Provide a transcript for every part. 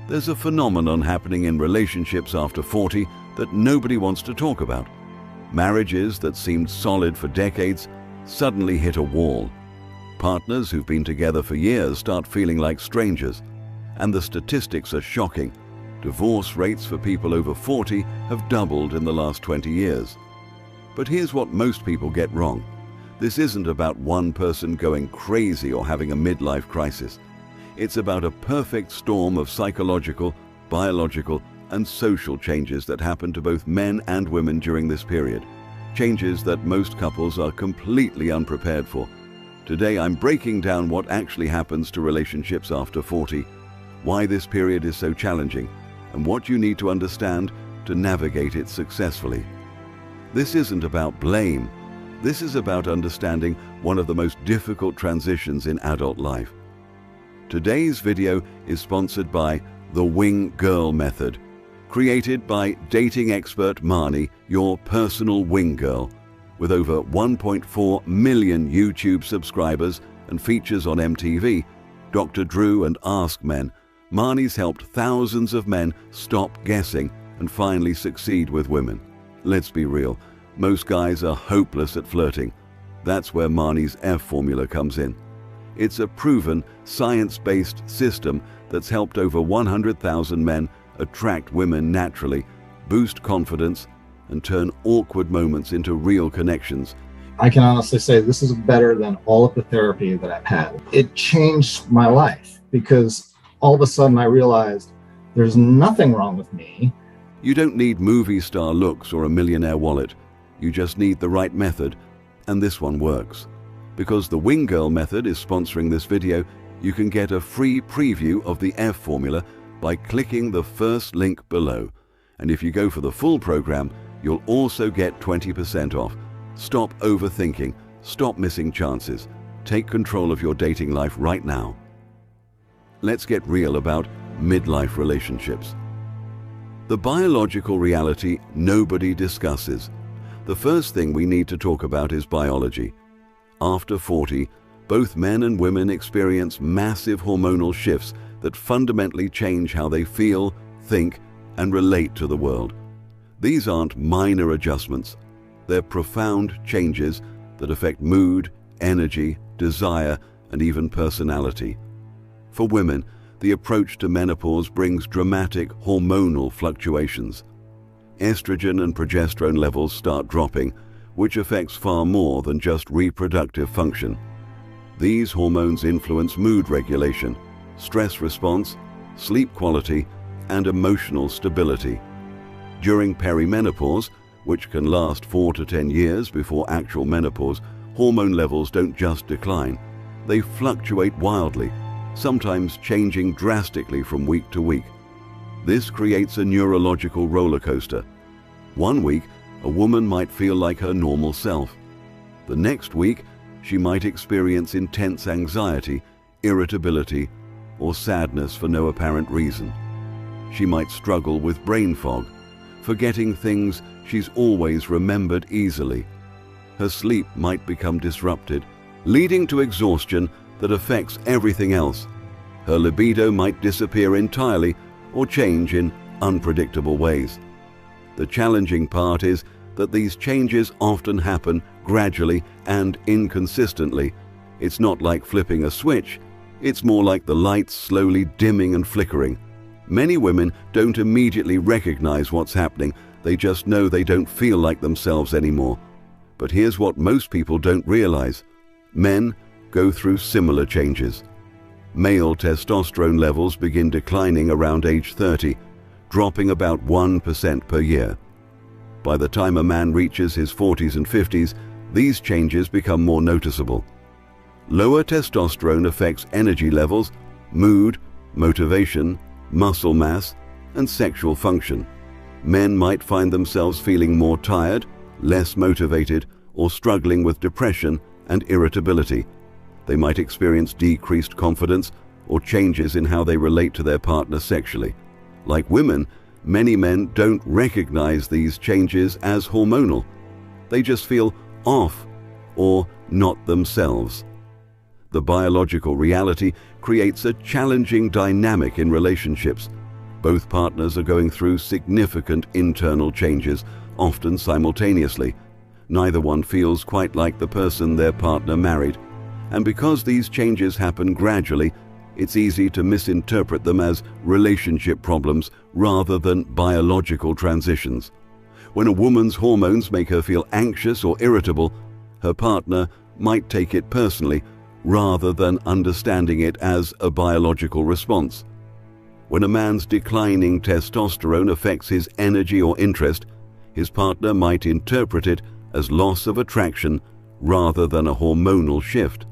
There's a phenomenon happening in relationships after 40 that nobody wants to talk about. Marriages that seemed solid for decades suddenly hit a wall. Partners who've been together for years start feeling like strangers. And the statistics are shocking. Divorce rates for people over 40 have doubled in the last 20 years. But here's what most people get wrong. This isn't about one person going crazy or having a midlife crisis. It's about a perfect storm of psychological, biological, and social changes that happen to both men and women during this period. Changes that most couples are completely unprepared for. Today I'm breaking down what actually happens to relationships after 40, why this period is so challenging, and what you need to understand to navigate it successfully. This isn't about blame. This is about understanding one of the most difficult transitions in adult life. Today's video is sponsored by the Wing Girl Method, created by dating expert Marnie, your personal wing girl. With over 1.4 million YouTube subscribers and features on MTV, Dr. Drew and Ask Men, Marnie's helped thousands of men stop guessing and finally succeed with women. Let's be real, most guys are hopeless at flirting. That's where Marnie's F formula comes in. It's a proven, science-based system that's helped over 100,000 men attract women naturally, boost confidence, and turn awkward moments into real connections. I can honestly say this is better than all of the therapy that I've had. It changed my life because all of a sudden I realized there's nothing wrong with me. You don't need movie star looks or a millionaire wallet. You just need the right method, and this one works. Because the Wing Girl Method is sponsoring this video, you can get a free preview of the F formula by clicking the first link below. And if you go for the full program, you'll also get 20% off. Stop overthinking, stop missing chances. Take control of your dating life right now. Let's get real about midlife relationships. The biological reality nobody discusses. The first thing we need to talk about is biology. After 40, both men and women experience massive hormonal shifts that fundamentally change how they feel, think, and relate to the world. These aren't minor adjustments. They're profound changes that affect mood, energy, desire, and even personality. For women, the approach to menopause brings dramatic hormonal fluctuations. Estrogen and progesterone levels start dropping, which affects far more than just reproductive function. These hormones influence mood regulation, stress response, sleep quality, and emotional stability. During perimenopause, which can last 4 to 10 years before actual menopause, hormone levels don't just decline. They fluctuate wildly, sometimes changing drastically from week to week. This creates a neurological roller coaster. One week, a woman might feel like her normal self. The next week, she might experience intense anxiety, irritability, or sadness for no apparent reason. She might struggle with brain fog, forgetting things she's always remembered easily. Her sleep might become disrupted, leading to exhaustion that affects everything else. Her libido might disappear entirely or change in unpredictable ways. The challenging part is that these changes often happen gradually and inconsistently. It's not like flipping a switch. It's more like the lights slowly dimming and flickering. Many women don't immediately recognize what's happening. They just know they don't feel like themselves anymore. But here's what most people don't realize. Men go through similar changes. Male testosterone levels begin declining around age 30, dropping about 1% per year. By the time a man reaches his 40s and 50s, these changes become more noticeable. Lower testosterone affects energy levels, mood, motivation, muscle mass, and sexual function. Men might find themselves feeling more tired, less motivated, or struggling with depression and irritability. They might experience decreased confidence or changes in how they relate to their partner sexually. Like women, many men don't recognize these changes as hormonal. They just feel off or not themselves. The biological reality creates a challenging dynamic in relationships. Both partners are going through significant internal changes, often simultaneously. Neither one feels quite like the person their partner married. And because these changes happen gradually, it's easy to misinterpret them as relationship problems rather than biological transitions. When a woman's hormones make her feel anxious or irritable, her partner might take it personally rather than understanding it as a biological response. When a man's declining testosterone affects his energy or interest, his partner might interpret it as loss of attraction rather than a hormonal shift.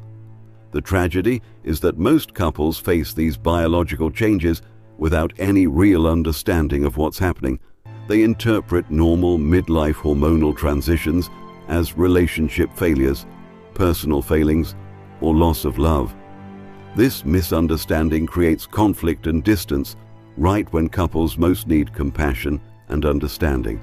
The tragedy is that most couples face these biological changes without any real understanding of what's happening. They interpret normal midlife hormonal transitions as relationship failures, personal failings, or loss of love. This misunderstanding creates conflict and distance right when couples most need compassion and understanding.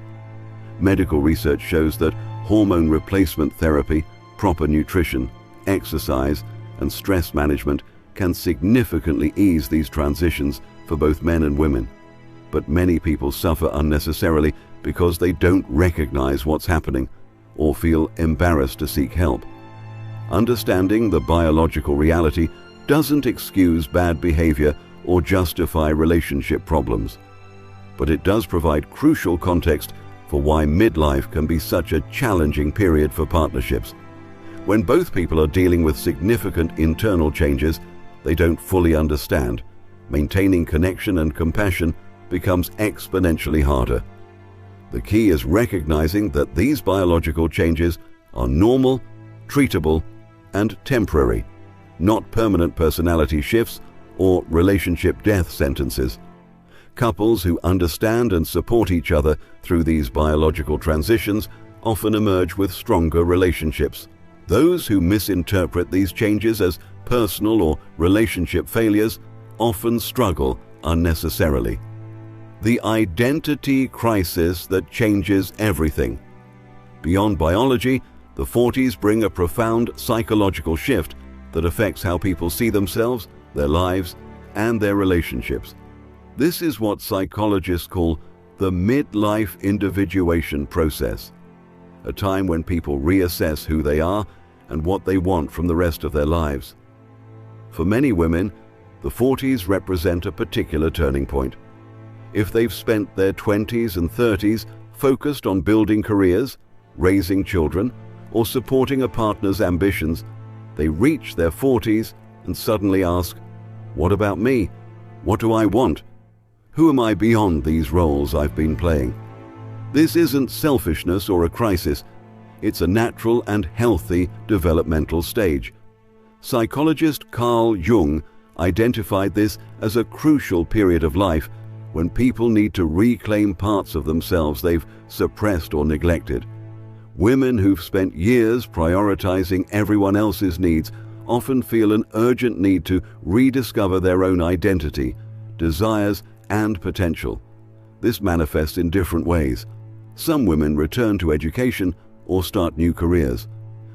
Medical research shows that hormone replacement therapy, proper nutrition, exercise, and stress management can significantly ease these transitions for both men and women. But many people suffer unnecessarily because they don't recognize what's happening or feel embarrassed to seek help. Understanding the biological reality doesn't excuse bad behavior or justify relationship problems, but it does provide crucial context for why midlife can be such a challenging period for partnerships. When both people are dealing with significant internal changes they don't fully understand, maintaining connection and compassion becomes exponentially harder. The key is recognizing that these biological changes are normal, treatable, and temporary, not permanent personality shifts or relationship death sentences. Couples who understand and support each other through these biological transitions often emerge with stronger relationships. Those who misinterpret these changes as personal or relationship failures often struggle unnecessarily. The identity crisis that changes everything. Beyond biology, the 40s bring a profound psychological shift that affects how people see themselves, their lives, and their relationships. This is what psychologists call the midlife individuation process, a time when people reassess who they are and what they want from the rest of their lives. For many women, the 40s represent a particular turning point. If they've spent their 20s and 30s focused on building careers, raising children, or supporting a partner's ambitions, they reach their 40s and suddenly ask, "What about me? What do I want? Who am I beyond these roles I've been playing?" This isn't selfishness or a crisis. It's a natural and healthy developmental stage. Psychologist Carl Jung identified this as a crucial period of life when people need to reclaim parts of themselves they've suppressed or neglected. Women who've spent years prioritizing everyone else's needs often feel an urgent need to rediscover their own identity, desires, and potential. This manifests in different ways. Some women return to education or start new careers.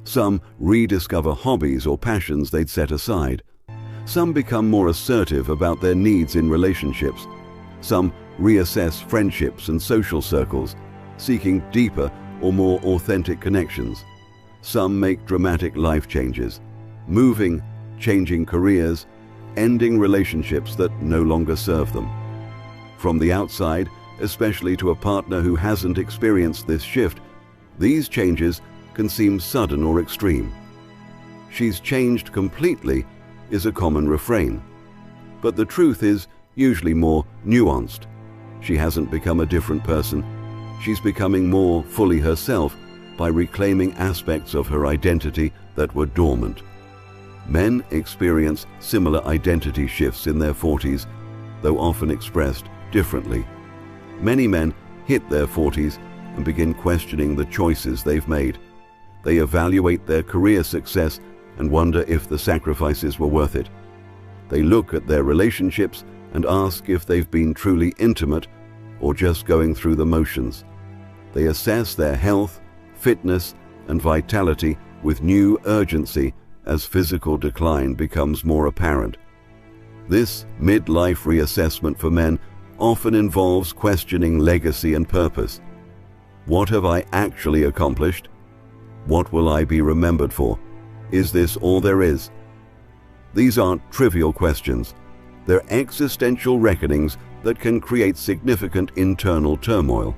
Some rediscover hobbies or passions they'd set aside. Some become more assertive about their needs in relationships. Some reassess friendships and social circles, seeking deeper or more authentic connections. Some make dramatic life changes, moving, changing careers, ending relationships that no longer serve them. From the outside, especially to a partner who hasn't experienced this shift, these changes can seem sudden or extreme. "She's changed completely" is a common refrain. But the truth is usually more nuanced. She hasn't become a different person. She's becoming more fully herself by reclaiming aspects of her identity that were dormant. Men experience similar identity shifts in their 40s, though often expressed differently. Many men hit their 40s and begin questioning the choices they've made. They evaluate their career success and wonder if the sacrifices were worth it. They look at their relationships and ask if they've been truly intimate or just going through the motions. They assess their health, fitness, and vitality with new urgency as physical decline becomes more apparent. This midlife reassessment for men often involves questioning legacy and purpose. What have I actually accomplished? What will I be remembered for? Is this all there is? These aren't trivial questions. They're existential reckonings that can create significant internal turmoil.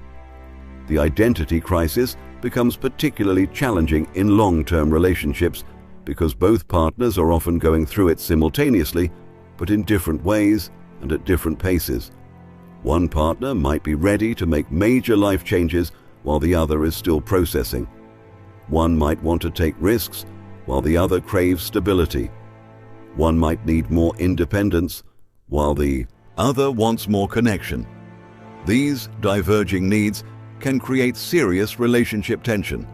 The identity crisis becomes particularly challenging in long-term relationships because both partners are often going through it simultaneously, but in different ways and at different paces. One partner might be ready to make major life changes while the other is still processing. One might want to take risks while the other craves stability. One might need more independence while the other wants more connection. These diverging needs can create serious relationship tension.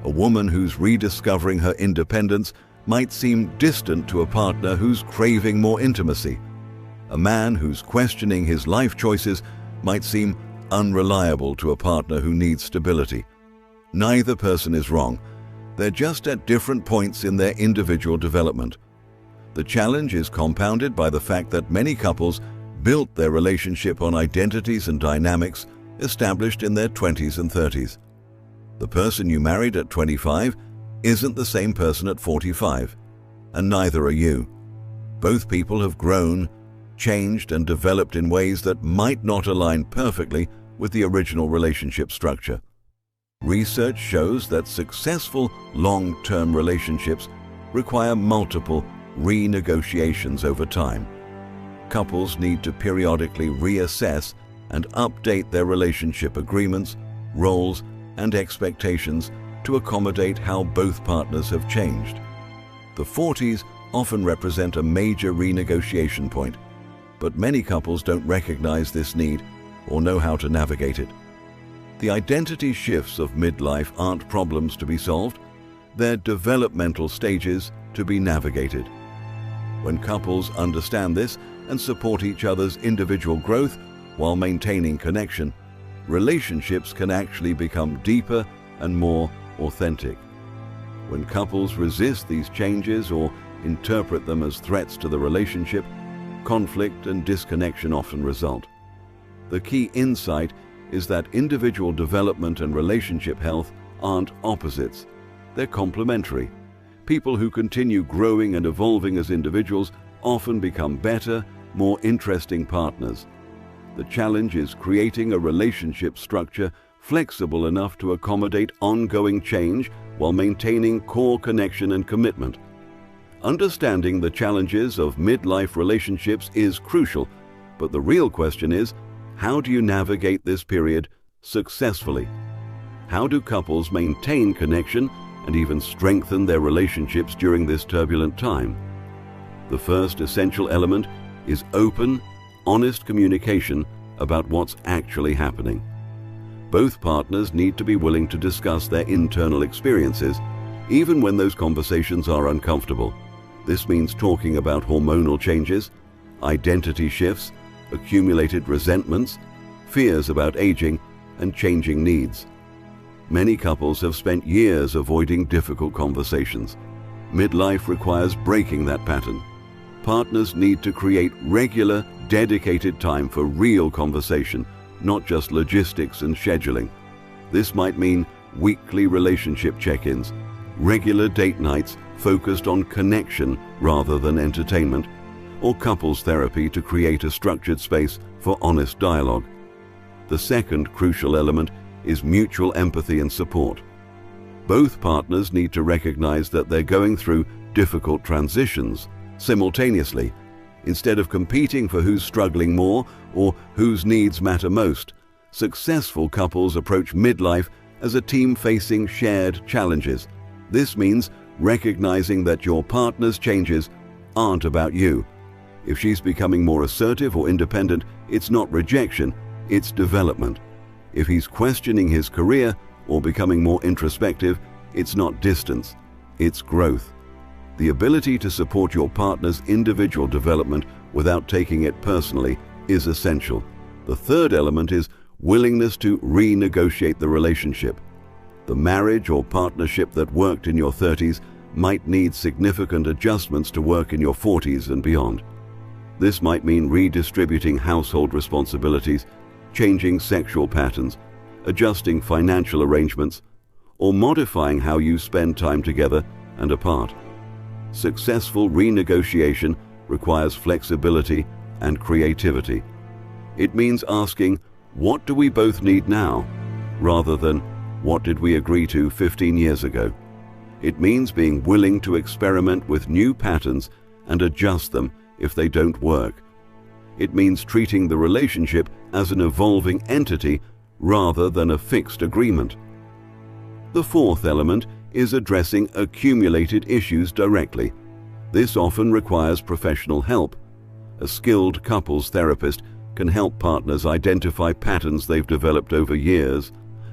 A woman who's rediscovering her independence might seem distant to a partner who's craving more intimacy. A man who's questioning his life choices might seem unreliable to a partner who needs stability. Neither person is wrong. They're just at different points in their individual development. The challenge is compounded by the fact that many couples built their relationship on identities and dynamics established in their 20s and 30s. The person you married at 25 isn't the same person at 45, and neither are you. Both people have grown, changed, and developed in ways that might not align perfectly with the original relationship structure. Research shows that successful long-term relationships require multiple renegotiations over time. Couples need to periodically reassess and update their relationship agreements, roles, and expectations to accommodate how both partners have changed. The 40s often represent a major renegotiation point, but many couples don't recognize this need or know how to navigate it. The identity shifts of midlife aren't problems to be solved, they're developmental stages to be navigated. When couples understand this and support each other's individual growth while maintaining connection, relationships can actually become deeper and more authentic. When couples resist these changes or interpret them as threats to the relationship, conflict and disconnection often result. The key insight is that individual development and relationship health aren't opposites. They're complementary. People who continue growing and evolving as individuals often become better, more interesting partners. The challenge is creating a relationship structure flexible enough to accommodate ongoing change while maintaining core connection and commitment. Understanding the challenges of midlife relationships is crucial, but the real question is, how do you navigate this period successfully? How do couples maintain connection and even strengthen their relationships during this turbulent time? The first essential element is open, honest communication about what's actually happening. Both partners need to be willing to discuss their internal experiences, even when those conversations are uncomfortable. This means talking about hormonal changes, identity shifts, accumulated resentments, fears about aging, and changing needs. Many couples have spent years avoiding difficult conversations. Midlife requires breaking that pattern. Partners need to create regular, dedicated time for real conversation, not just logistics and scheduling. This might mean weekly relationship check-ins, regular date nights focused on connection rather than entertainment, or couples therapy to create a structured space for honest dialogue. The second crucial element is mutual empathy and support. Both partners need to recognize that they're going through difficult transitions simultaneously. Instead of competing for who's struggling more or whose needs matter most, successful couples approach midlife as a team facing shared challenges. This means recognizing that your partner's changes aren't about you. If she's becoming more assertive or independent, it's not rejection, it's development. If he's questioning his career or becoming more introspective, it's not distance, it's growth. The ability to support your partner's individual development without taking it personally is essential. The third element is willingness to renegotiate the relationship. The marriage or partnership that worked in your 30s might need significant adjustments to work in your 40s and beyond. This might mean redistributing household responsibilities, changing sexual patterns, adjusting financial arrangements, or modifying how you spend time together and apart. Successful renegotiation requires flexibility and creativity. It means asking, what do we both need now, rather than what did we agree to 15 years ago? It means being willing to experiment with new patterns and adjust them if they don't work. It means treating the relationship as an evolving entity rather than a fixed agreement. The fourth element is addressing accumulated issues directly. This often requires professional help. A skilled couples therapist can help partners identify patterns they've developed over years,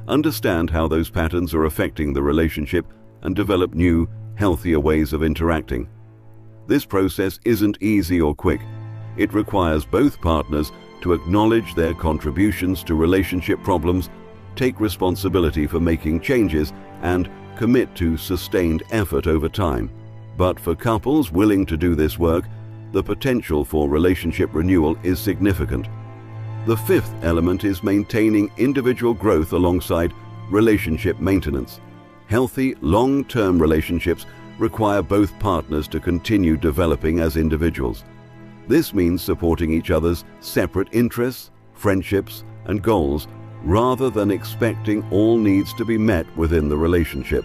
understand how those patterns are affecting the relationship, and develop new, healthier ways of interacting. This process isn't easy or quick. It requires both partners to acknowledge their contributions to relationship problems, take responsibility for making changes, and commit to sustained effort over time. But for couples willing to do this work, the potential for relationship renewal is significant. The fifth element is maintaining individual growth alongside relationship maintenance. Healthy, long-term relationships require both partners to continue developing as individuals. This means supporting each other's separate interests, friendships, and goals, rather than expecting all needs to be met within the relationship.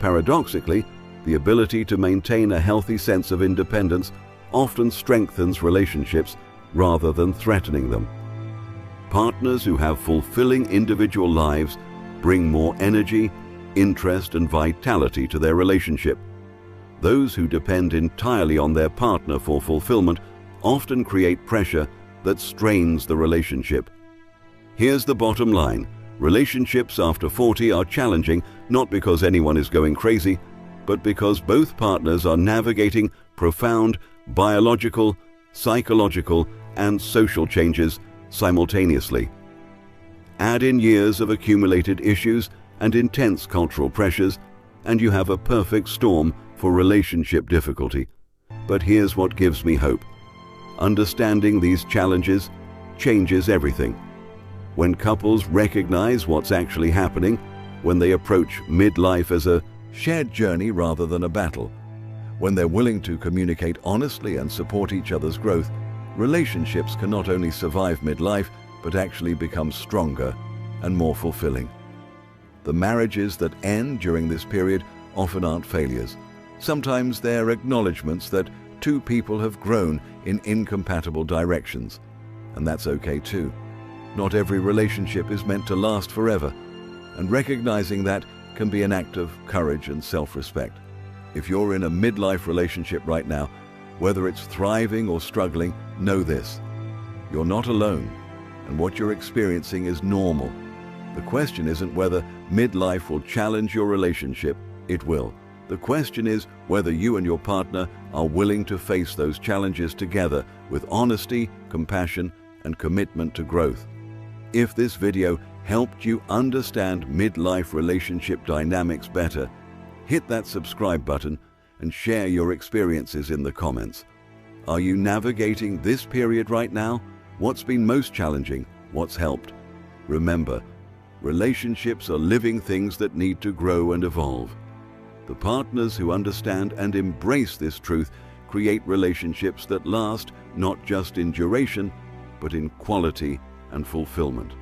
Paradoxically, the ability to maintain a healthy sense of independence often strengthens relationships rather than threatening them. Partners who have fulfilling individual lives bring more energy, interest, and vitality to their relationship. Those who depend entirely on their partner for fulfillment often create pressure that strains the relationship. Here's the bottom line: relationships after 40 are challenging not because anyone is going crazy, but because both partners are navigating profound biological, psychological, and social changes simultaneously. Add in years of accumulated issues and intense cultural pressures, and you have a perfect storm for relationship difficulty. But here's what gives me hope. Understanding these challenges changes everything. When couples recognize what's actually happening, when they approach midlife as a shared journey rather than a battle, when they're willing to communicate honestly and support each other's growth, relationships can not only survive midlife, but actually become stronger and more fulfilling. The marriages that end during this period often aren't failures. Sometimes they're acknowledgements that two people have grown in incompatible directions, and that's okay too. Not every relationship is meant to last forever, and recognizing that can be an act of courage and self-respect. If you're in a midlife relationship right now, whether it's thriving or struggling, know this: you're not alone, and what you're experiencing is normal. The question isn't whether midlife will challenge your relationship. It will. The question is whether you and your partner are willing to face those challenges together with honesty, compassion, and commitment to growth. If this video helped you understand midlife relationship dynamics better, hit that subscribe button and share your experiences in the comments. Are you navigating this period right now? What's been most challenging? What's helped? Remember, relationships are living things that need to grow and evolve. The partners who understand and embrace this truth create relationships that last not just in duration, but in quality and fulfillment.